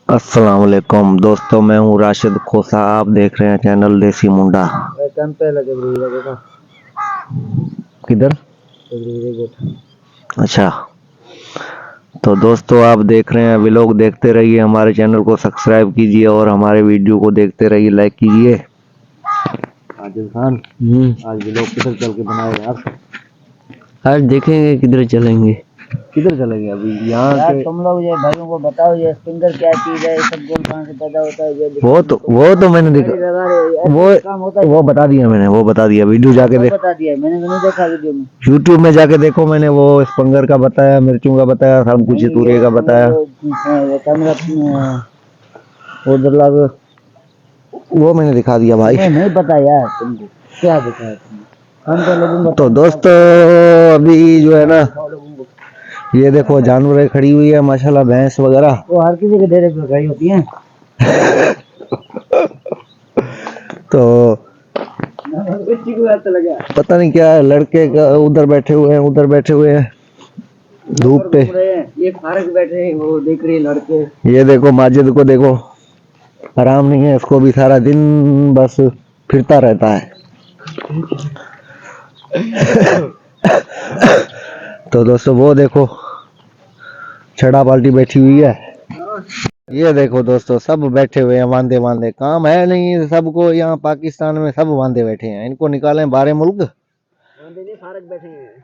अस्सलाम वालेकुम दोस्तों, मैं हूँ राशिद खोसा। आप देख रहे हैं चैनल देसी मुंडा। किधर? अच्छा, तो दोस्तों आप देख रहे हैं व्लॉग, देखते रहिए, हमारे चैनल को सब्सक्राइब कीजिए और हमारे वीडियो को देखते रहिए, लाइक कीजिए। आदिल खान आज व्लॉग किधर चल के बनाएगा आप? आज देखेंगे किधर चलेंगे। किधर चलेंगे अभी? यहाँ यार के तुम लोग ये भाइयों को बताओ ये स्पिंगर क्या चीज है, सब गोल कहाँ से पैदा होता है, ये वो तो मैंने देखा, काम होता है। वो बता दिया मैंने, वो बता दिया, वीडियो जाके कब देख, बता दिया है? मैंने तो नहीं देखा वीडियो में। यूट्यूब में जाके देखो। मैंने वो स्पंगर का बताया, मिर्चों का बताया, सब कुछ नहीं तूरे ये का तुमने बताया। जो कैमरा उधर लग, वो मैंने दिखा दिया भाई। तुम्हें नहीं पता यार, तुमको क्या दिखाया तुमने? हम तो लोगों को तो टाइम पास दोस्तों अभी जो है ना, दिखाओ लोगों को। ये देखो जानवरें खड़ी हुई है माशाल्लाह, भैंस वगैरह। वो हर किसी के डेरे पे गई होती है। तो बच्ची को ऐसा लगा पता नहीं क्या है, लड़के उधर बैठे हुए हैं, उधर बैठे हुए हैं धूप पे। ये फारक बैठे हैं, वो देख रहे हैं लड़के। ये देखो माजिद को देखो, आराम नहीं है इसको भी, सारा दिन बस फिरता रहता है। तो दोस्तों वो देखो छड़ा बाल्टी बैठी हुई है। ये देखो दोस्तों सब बैठे हुए हैं वांदे वांदे, काम है नहीं सबको, यहाँ पाकिस्तान में सब वांदे बैठे हैं, इनको निकालें बाहर मुल्क। वांदे नहीं, फारक बैठे हैं।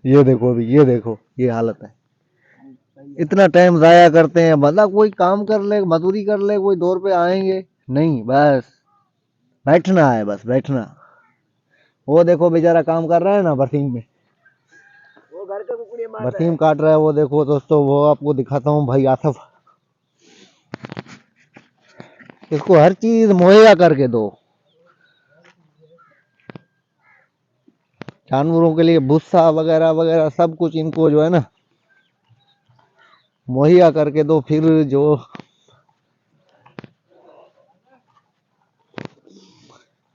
ये देखो अभी, ये देखो ये हालत है। इतना टाइम जाया करते हैं, मतलब कोई काम कर ले, मजदूरी कर ले, कोई दौर पे आएंगे नहीं, बस बैठना है, बस बैठना। वो देखो बेचारा काम कर रहा है ना बरसीम में, वो घर का कुकुड़िया मार रहा बरसीम है। काट रहा है। वो देखो दोस्तों, वो आपको दिखाता हूँ भाई आसफ, इसको हर चीज मुहैया करके दो। जानवरों के लिए भूसा वगैरह वगैरह सब कुछ इनको जो है ना मुहैया करके दो, फिर जो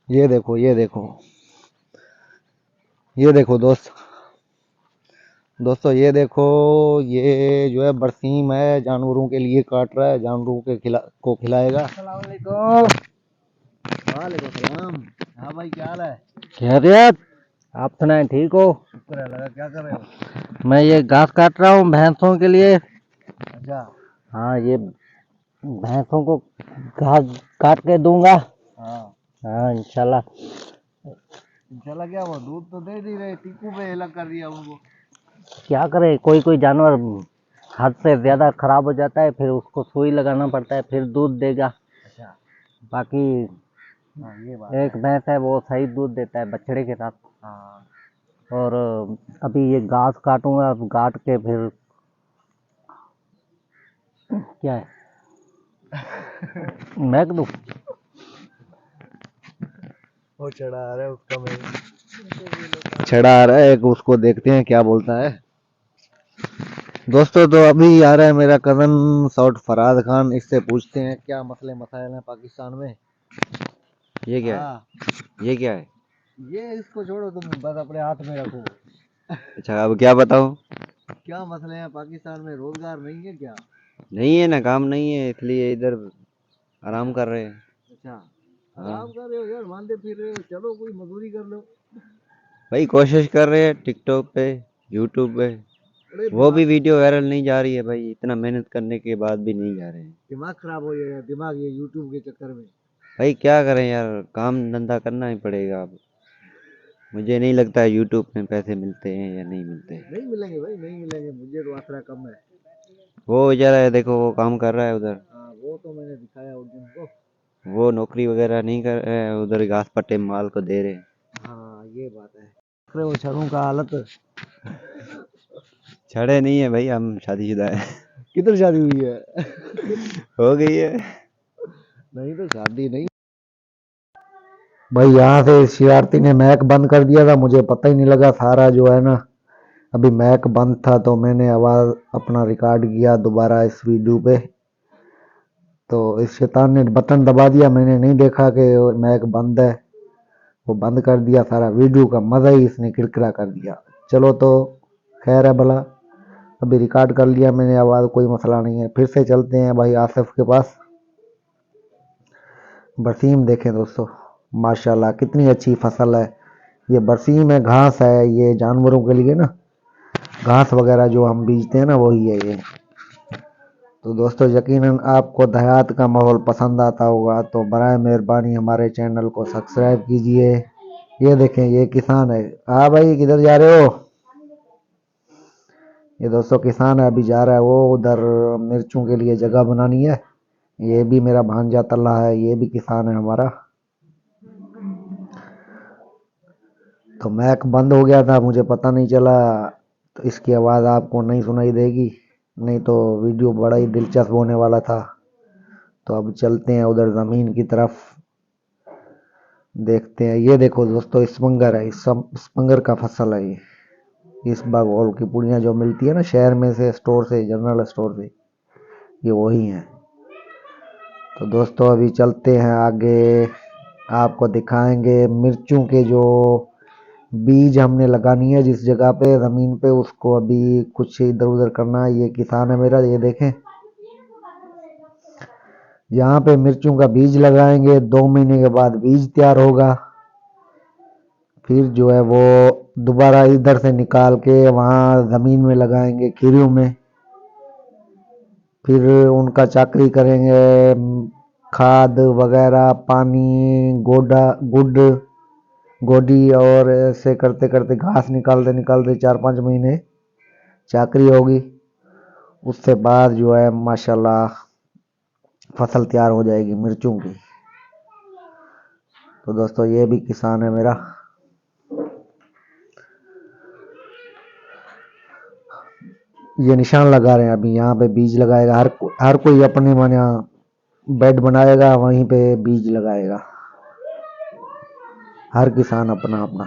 ये देखो, ये देखो, ये देखो दोस्तों ये देखो, ये जो है बरसीम है, जानवरों के लिए काट रहा है, जानवरों के को खिलाएगा। अस्सलाम वालेकुम। वालेकुम सलाम। हाँ भाई क्या हाल है? खैरियत। आप सुनाए, ठीक हो? शुक्र है, लगा क्या कर रहे हो? मैं ये घास काट रहा हूँ भैंसों के लिए। अच्छा। हाँ, ये भैंसों को घास काट के दूंगा। हाँ हाँ इंशाल्लाह। चला गया, वो दूध तो दे नहीं रहे, टीकू पे अलग कर दिया उनको। क्या करे, कोई कोई जानवर हद से ज्यादा खराब हो जाता है, फिर उसको सुई लगाना पड़ता है, फिर दूध देगा। अच्छा। बाकी हाँ ये बात एक है। भैंस है वो सही दूध देता है बछड़े के साथ। हाँ और अभी ये घास काटूंगा, काट के फिर क्या है मैं दूँ। वो चढ़ा आ रहा है उसका, मैं चढ़ा आ रहा है एक, उसको देखते हैं क्या बोलता है। दोस्तों तो अभी आ रहा है मेरा कजन सौट फराज खान, इससे पूछते हैं क्या मसले मसाइल हैं पाकिस्तान में। ये क्या है? ये क्या है? ये इसको छोड़ो तुम, बस अपने हाथ में रखो। अच्छा अब क्या बताऊं? क्या मसले हैं पाकिस्तान में? रोजगार नहीं है क्या? नहीं है ना, काम नहीं है, इसलिए इधर आराम कर रहे हैं। अच्छा आराम कर रहे हो यार, मानते फिर रहे हो, चलो कोई मजदूरी कर लो। भाई कोशिश कर रहे हैं, टिकटॉक पे, यूट्यूब पे, वो भी वीडियो वायरल नहीं जा रही है भाई, इतना मेहनत करने के बाद भी नहीं जा रहे हैं। दिमाग खराब हो जाएगा, दिमाग ये यूट्यूब के चक्कर में। भाई क्या करें यार, काम धंधा करना ही पड़ेगा अब। मुझे नहीं लगता है यूट्यूब में पैसे मिलते हैं या नहीं मिलते हैं। नहीं मिलेंगे भाई, नहीं मिलेंगे, मुझे तो आसरा कम है। वो बेचारा है देखो, वो काम कर रहा है उधर। हाँ वो तो मैंने दिखाया उस दिन को, वो नौकरी वगैरह नहीं कर रहे हैं, उधर घास पट्टे माल को दे रहे हैं। हाँ ये बात है। अरे वो छड़ों का हालत, छड़े नहीं है भाई, हम शादीशुदा है। किधर शादी हुई है? हो गई है। नहीं तो शादी नहीं भाई। यहाँ से शरारती ने मैक बंद कर दिया था, मुझे पता ही नहीं लगा, सारा जो है ना अभी मैक बंद था, तो मैंने आवाज अपना रिकॉर्ड किया दोबारा इस वीडियो पे। तो इस शैतान ने बटन दबा दिया, मैंने नहीं देखा कि मैक बंद है, वो बंद कर दिया, सारा वीडियो का मजा ही इसने किरकिरा कर दिया। चलो तो खैर है भला, अभी रिकॉर्ड कर लिया मैंने आवाज़, कोई मसला नहीं है। फिर से चलते हैं भाई आसिफ के पास। बरसीम देखें दोस्तों, माशाल्लाह कितनी अच्छी फसल है। ये बरसीम है, घास है, ये जानवरों के लिए ना, घास वगैरह जो हम बीजते हैं ना, वही है ये। तो दोस्तों यकीनन आपको देहात का माहौल पसंद आता होगा, तो बराए मेहरबानी हमारे चैनल को सब्सक्राइब कीजिए। ये देखें, ये किसान है। हाँ भाई, किधर जा रहे हो? ये दोस्तों किसान है, अभी जा रहा है वो उधर मिर्चों के लिए जगह बनानी है। ये भी मेरा भांजा तल्ला है, ये भी किसान है हमारा। तो मैक बंद हो गया था, मुझे पता नहीं चला, तो इसकी आवाज़ आपको नहीं सुनाई देगी, नहीं तो वीडियो बड़ा ही दिलचस्प होने वाला था। तो अब चलते हैं उधर ज़मीन की तरफ, देखते हैं। ये देखो दोस्तों, स्पंगर है, इस स्पंगर का फसल है ये। इस बागोल की पुड़ियाँ जो मिलती है ना शहर में से, स्टोर से, जनरल स्टोर से, ये वही हैं। तो दोस्तों अभी चलते हैं आगे, आपको दिखाएंगे मिर्चों के जो बीज हमने लगानी है जिस जगह पे ज़मीन पे, उसको अभी कुछ इधर उधर करना है। ये किसान है मेरा, ये देखें, यहाँ पे मिर्चों का बीज लगाएंगे। 2 महीने के बाद बीज तैयार होगा, फिर जो है वो दोबारा इधर से निकाल के वहाँ ज़मीन में लगाएंगे, खीरियों में। फिर उनका चाकरी करेंगे, खाद वगैरह, पानी, गोडी, और ऐसे करते करते घास निकालते निकालते 4-5 महीने चाकरी होगी। उससे बाद जो है माशाल्लाह फसल तैयार हो जाएगी मिर्चों की। तो दोस्तों ये भी किसान है मेरा। ये निशान लगा रहे हैं, अभी यहाँ पे बीज लगाएगा। हर कोई अपने मन यहाँ बेड बनाएगा, वहीं पे बीज लगाएगा। हर किसान अपना अपना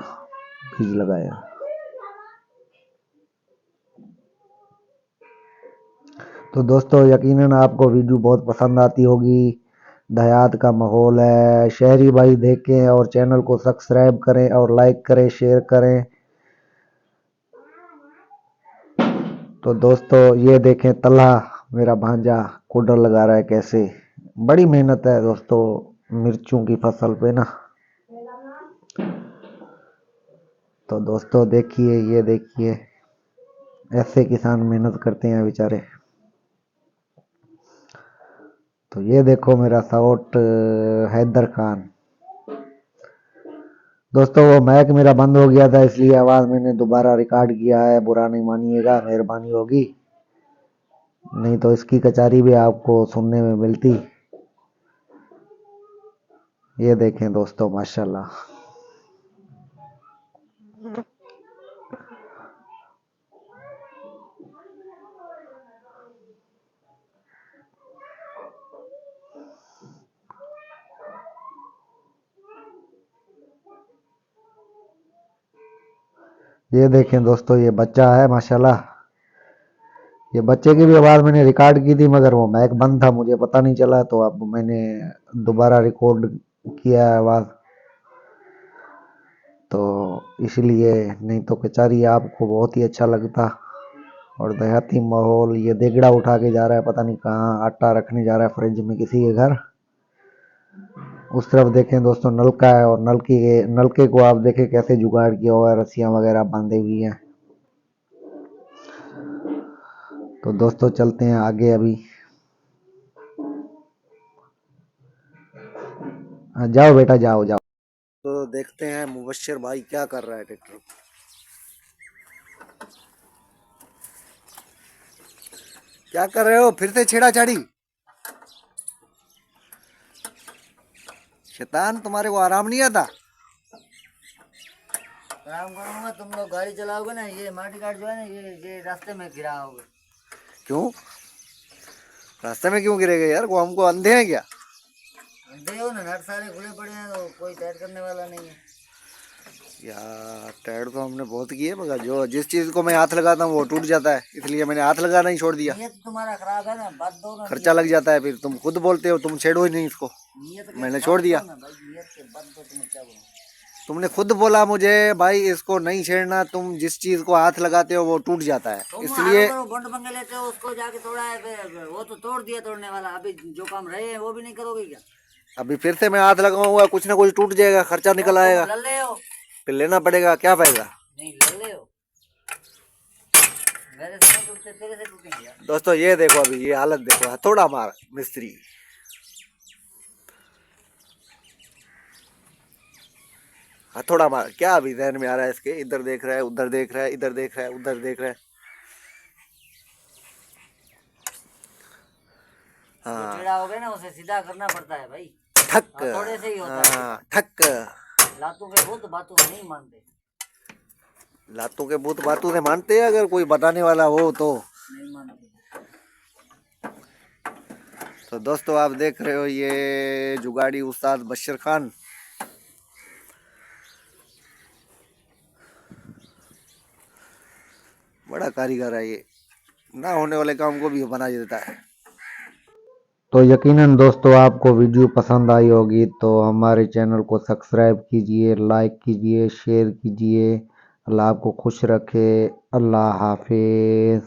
बीज लगाएगा। तो दोस्तों यकीनन आपको वीडियो बहुत पसंद आती होगी। देहात का माहौल है, शहरी भाई देखें और चैनल को सब्सक्राइब करें और लाइक करें, शेयर करें। तो दोस्तों ये देखें, तल्हा मेरा भांजा कूडर लगा रहा है कैसे। बड़ी मेहनत है दोस्तों मिर्चों की फसल पे ना। तो दोस्तों देखिए, ये देखिए, ऐसे किसान मेहनत करते हैं बेचारे। तो ये देखो मेरा साउट हैदर खान। दोस्तों वो मैक मेरा बंद हो गया था, इसलिए आवाज़ मैंने दोबारा रिकॉर्ड किया है, बुरा नहीं मानिएगा, मेहरबानी होगी। नहीं तो इसकी कचारी भी आपको सुनने में मिलती। ये देखें दोस्तों माशाल्लाह। ये देखें दोस्तों, ये बच्चा है माशाल्लाह। ये बच्चे की भी आवाज़ मैंने रिकॉर्ड की थी, मगर वो मैक बंद था, मुझे पता नहीं चला, तो अब मैंने दोबारा रिकॉर्ड किया है आवाज़। तो इसलिए, नहीं तो कचारी आपको बहुत ही अच्छा लगता। और देहाती माहौल, ये देगड़ा उठा के जा रहा है, पता नहीं कहाँ आटा रखने जा रहा है, फ्रिज में किसी के घर। उस तरफ देखें दोस्तों नलका है, और नलके को आप देखें कैसे जुगाड़ किया हुआ है, रस्सियां वगैरह बांधी हुई हैं। तो दोस्तों चलते हैं आगे अभी। जाओ बेटा, जाओ जाओ। तो देखते हैं मुबश्शिर भाई क्या कर रहा है ट्रैक्टर। क्या कर रहे हो, फिर से छेड़ाछाड़ी? शैतान, तुम्हारे को आराम नहीं आता? आराम करूंगा, तुम लोग गाड़ी चलाओगे ना, ये माटी काट जो है ना, ये रास्ते में गिरा होगा। क्यों रास्ते में क्यों गिरेगा यार? वो हमको अंधे हैं क्या? अंधे हो ना, नट सारे खुले पड़े हैं, तो कोई टाइट करने वाला नहीं है। यार टायर तो हमने बहुत किए, मगर जो जिस चीज को मैं हाथ लगाता हूँ वो टूट जाता है, इसलिए मैंने हाथ लगाना ही छोड़ दिया। नियत तुम्हारा खराब है ना, बात दो ना। खर्चा लग जाता है, फिर तुम खुद बोलते हो तुम छेड़ो ही नहीं इसको, नियत मैंने छोड़ दिया। ना भाई, नियत के बात दो, तुम क्या बोलो। तुमने खुद बोला मुझे भाई इसको नहीं छेड़ना, तुम जिस चीज को हाथ लगाते हो वो टूट जाता है, तुम इसलिए बंड पंगे लेते हो, उसको जाके तोड़ा है, वो तो तोड़ दिया तोड़ने वाला, अभी जो काम रहे हैं वो भी नहीं करोगे क्या? अभी फिर से मैं हाथ लगाऊंगा, कुछ ना कुछ टूट जाएगा, खर्चा निकल आएगा, ले ले हो, फिर लेना पड़ेगा, क्या फायदा। नहीं ले ले हो, मेरे से नहीं टूटते, तेरे से टूटेंगे यार। दोस्तों ये देखो, अभी ये हालत देखो, हथौड़ा मार मिस्त्री, हथौड़ा मार। क्या अभी ध्यान में आ रहा है इसके, इधर देख रहा है, उधर देख रहा है, इधर देख रहा है, उधर देख रहा है। हाँ टेढ़ा हो गया ना, उसे सीधा करना पड़ता है भाई, ठक, थोड़े से ही होता है। हाँ ठक। लातों के भूत बातों में नहीं मानते, लातों के भूत बातों से मानते हैं, अगर कोई बताने वाला हो तो। नहीं मानते। तो दोस्तों आप देख रहे हो ये जुगाड़ी उस्ताद बशीर खान, बड़ा कारीगर है ये, ना होने वाले काम को भी बना देता है। तो यकीनन दोस्तों आपको वीडियो पसंद आई होगी, तो हमारे चैनल को सब्सक्राइब कीजिए, लाइक कीजिए, शेयर कीजिए। अल्लाह आपको खुश रखे। अल्लाह हाफिज।